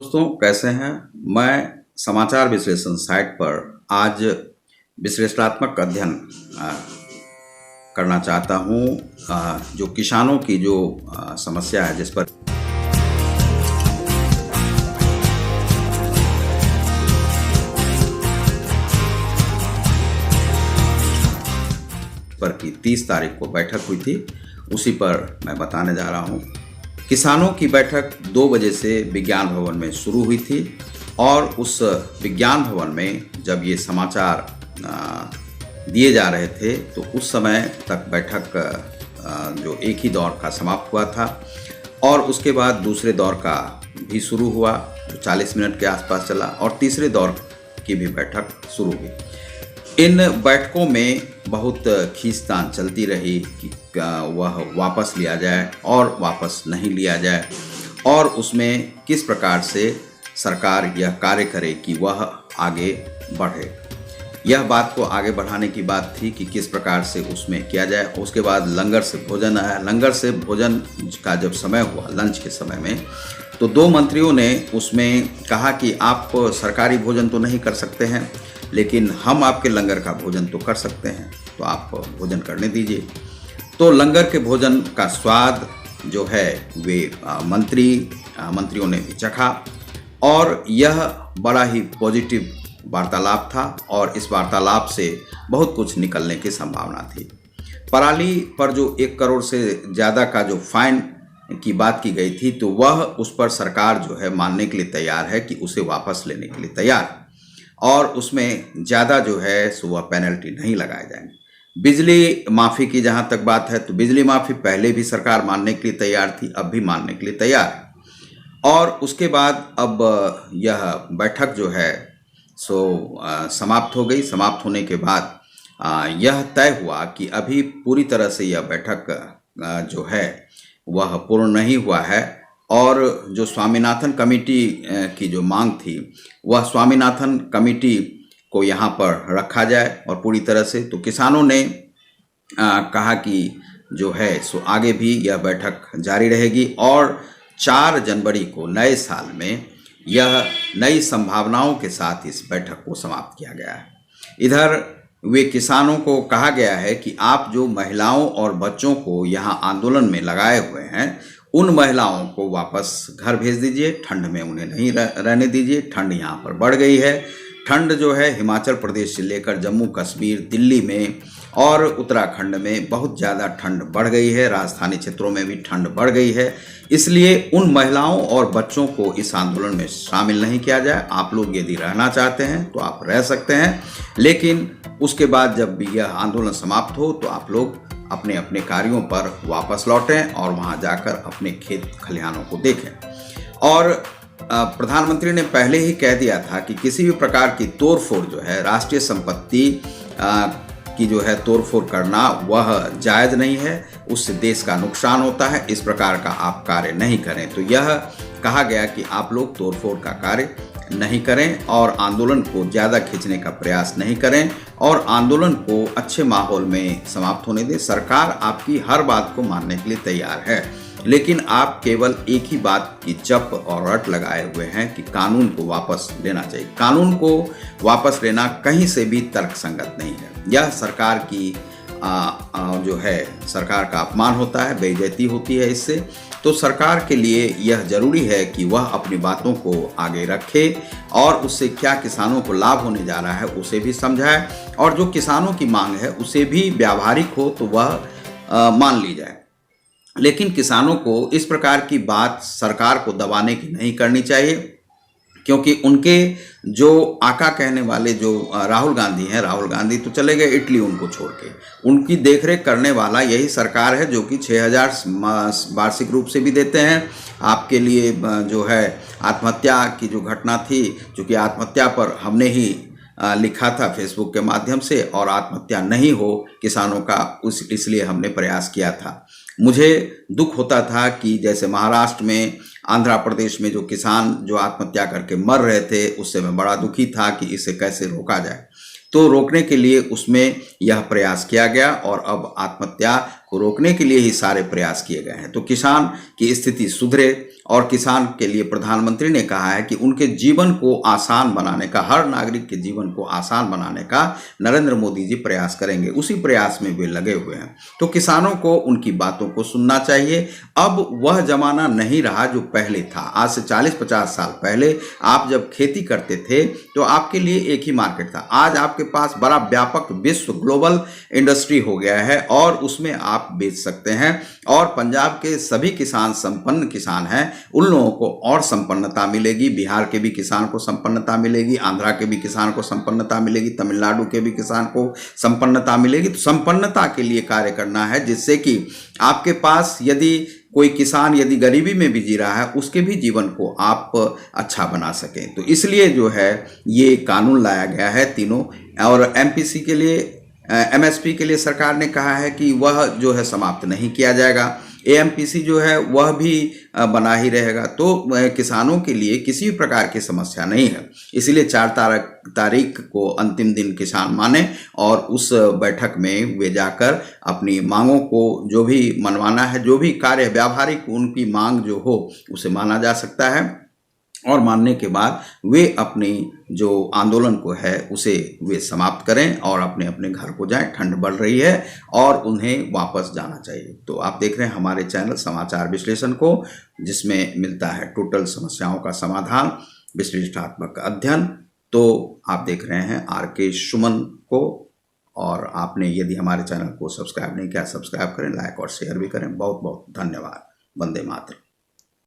दोस्तों कैसे हैं। मैं समाचार विश्लेषण साइट पर आज विश्लेषणात्मक अध्ययन अ, करना चाहता हूं। जो किसानों की जो समस्या है जिस पर की 30 तारीख को बैठक हुई थी, उसी पर मैं बताने जा रहा हूं। किसानों की बैठक 2 बजे से विज्ञान भवन में शुरू हुई थी और उस विज्ञान भवन में जब ये समाचार दिए जा रहे थे तो उस समय तक बैठक जो एक ही दौर का समाप्त हुआ था और उसके बाद दूसरे दौर का भी शुरू हुआ जो 40 मिनट के आसपास चला और तीसरे दौर की भी बैठक शुरू हुई। इन बैठकों में बहुत खींचतान चलती रही कि वह वापस लिया जाए और वापस नहीं लिया जाए और उसमें किस प्रकार से सरकार यह कार्य करे कि वह आगे बढ़े। यह बात को आगे बढ़ाने की बात थी कि किस प्रकार से उसमें किया जाए। उसके बाद लंगर से भोजन आया। लंगर से भोजन का जब समय हुआ लंच के समय में तो 2 मंत्रियों ने उसमें कहा कि आप सरकारी भोजन तो नहीं कर सकते हैं लेकिन हम आपके लंगर का भोजन तो कर सकते हैं, तो आप भोजन करने दीजिए। तो लंगर के भोजन का स्वाद जो है वे मंत्रियों ने भी चखा और यह बड़ा ही पॉजिटिव वार्तालाप था और इस वार्तालाप से बहुत कुछ निकलने की संभावना थी। पराली पर जो 1 करोड़ से ज़्यादा का जो फाइन की बात की गई थी तो वह उस पर सरकार जो है मानने के लिए तैयार है कि उसे वापस लेने के लिए तैयार है और उसमें ज़्यादा जो है सो वह पेनल्टी नहीं लगाए जाएंगे। बिजली माफ़ी की जहाँ तक बात है तो बिजली माफ़ी पहले भी सरकार मानने के लिए तैयार थी, अब भी मानने के लिए तैयार है। और उसके बाद अब यह बैठक जो है सो समाप्त हो गई। समाप्त होने के बाद यह तय हुआ कि अभी पूरी तरह से यह बैठक जो है वह पूर्ण नहीं हुआ है और जो स्वामीनाथन कमेटी की जो मांग थी वह स्वामीनाथन कमेटी को यहाँ पर रखा जाए और पूरी तरह से। तो किसानों ने कहा कि जो है सो आगे भी यह बैठक जारी रहेगी और 4 जनवरी को नए साल में यह नई संभावनाओं के साथ इस बैठक को समाप्त किया गया है। इधर वे किसानों को कहा गया है कि आप जो महिलाओं और बच्चों को यहाँ आंदोलन में लगाए हुए हैं उन महिलाओं को वापस घर भेज दीजिए, ठंड में उन्हें नहीं रहने दीजिए। ठंड यहाँ पर बढ़ गई है। ठंड जो है हिमाचल प्रदेश से लेकर जम्मू कश्मीर, दिल्ली में और उत्तराखंड में बहुत ज़्यादा ठंड बढ़ गई है। राजधानी क्षेत्रों में भी ठंड बढ़ गई है। इसलिए उन महिलाओं और बच्चों को इस आंदोलन में शामिल नहीं किया जाए। आप लोग यदि रहना चाहते हैं तो आप रह सकते हैं, लेकिन उसके बाद जब यह आंदोलन समाप्त हो तो आप लोग अपने अपने कार्यों पर वापस लौटें और वहां जाकर अपने खेत खलिहानों को देखें। और प्रधानमंत्री ने पहले ही कह दिया था कि किसी भी प्रकार की तोड़फोड़ जो है राष्ट्रीय संपत्ति की जो है तोड़फोड़ करना वह जायज़ नहीं है, उससे देश का नुकसान होता है। इस प्रकार का आप कार्य नहीं करें। तो यह कहा गया कि आप लोग तोड़फोड़ का कार्य नहीं करें और आंदोलन को ज़्यादा खींचने का प्रयास नहीं करें और आंदोलन को अच्छे माहौल में समाप्त होने दें। सरकार आपकी हर बात को मानने के लिए तैयार है, लेकिन आप केवल एक ही बात की जप और रट लगाए हुए हैं कि कानून को वापस लेना चाहिए। कानून को वापस लेना कहीं से भी तर्कसंगत नहीं है। यह सरकार की जो है सरकार का अपमान होता है, बेइज्जती होती है इससे। तो सरकार के लिए यह जरूरी है कि वह अपनी बातों को आगे रखे और उससे क्या किसानों को लाभ होने जा रहा है उसे भी समझाए और जो किसानों की मांग है उसे भी व्यावहारिक हो तो वह मान ली जाए। लेकिन किसानों को इस प्रकार की बात सरकार को दबाने की नहीं करनी चाहिए, क्योंकि उनके जो आका कहने वाले जो राहुल गांधी हैं, राहुल गांधी तो चले गए इटली उनको छोड़ के। उनकी देखरेख करने वाला यही सरकार है जो कि 6000 वार्षिक रूप से भी देते हैं। आपके लिए जो है आत्महत्या की जो घटना थी, चूँकि आत्महत्या पर हमने ही लिखा था फेसबुक के माध्यम से और आत्महत्या नहीं हो किसानों का इसलिए हमने प्रयास किया था। मुझे दुख होता था कि जैसे महाराष्ट्र में, आंध्र प्रदेश में जो किसान जो आत्महत्या करके मर रहे थे उससे मैं बड़ा दुखी था कि इसे कैसे रोका जाए। तो रोकने के लिए उसमें यह प्रयास किया गया और अब आत्महत्या को रोकने के लिए ही सारे प्रयास किए गए हैं। तो किसान की स्थिति सुधरे और किसान के लिए प्रधानमंत्री ने कहा है कि उनके जीवन को आसान बनाने का, हर नागरिक के जीवन को आसान बनाने का नरेंद्र मोदी जी प्रयास करेंगे। उसी प्रयास में वे लगे हुए हैं। तो किसानों को उनकी बातों को सुनना चाहिए। अब वह जमाना नहीं रहा जो पहले था। आज से 40-50 साल पहले आप जब खेती करते थे तो आपके लिए एक ही मार्केट था। आज आपके पास बड़ा व्यापक विश्व ग्लोबल इंडस्ट्री हो गया है और उसमें आप बेच सकते हैं। और पंजाब के सभी किसान संपन्न किसान हैं, उन लोगों को और संपन्नता मिलेगी। बिहार के भी किसान को संपन्नता मिलेगी, आंध्रा के भी किसान को संपन्नता मिलेगी, तमिलनाडु के भी किसान को संपन्नता मिलेगी। तो संपन्नता के लिए कार्य करना है, जिससे कि आपके पास यदि कोई किसान यदि गरीबी में भी जी रहा है, उसके भी जीवन को आप अच्छा बना सकें। तो इसलिए जो है ये कानून लाया गया है तीनों। और एमपीसी के लिए, एमएसपी के लिए सरकार ने कहा है कि वह जो है समाप्त नहीं किया जाएगा। एएमपीसी जो है वह भी बना ही रहेगा। तो किसानों के लिए किसी प्रकार की समस्या नहीं है। इसलिए 4 तारीख को अंतिम दिन किसान माने और उस बैठक में वे जाकर अपनी मांगों को जो भी मनवाना है, जो भी कार्य व्यावहारिक उनकी मांग जो हो उसे माना जा सकता है। और मानने के बाद वे अपनी जो आंदोलन को है उसे वे समाप्त करें और अपने अपने घर को जाएं। ठंड बढ़ रही है और उन्हें वापस जाना चाहिए। तो आप देख रहे हैं हमारे चैनल समाचार विश्लेषण को, जिसमें मिलता है टोटल समस्याओं का समाधान, विश्लेषणात्मक अध्ययन। तो आप देख रहे हैं आर.के. सुमन को। और आपने यदि हमारे चैनल को सब्सक्राइब नहीं किया, सब्सक्राइब करें, लाइक और शेयर भी करें। बहुत बहुत धन्यवाद। वंदे मातरम।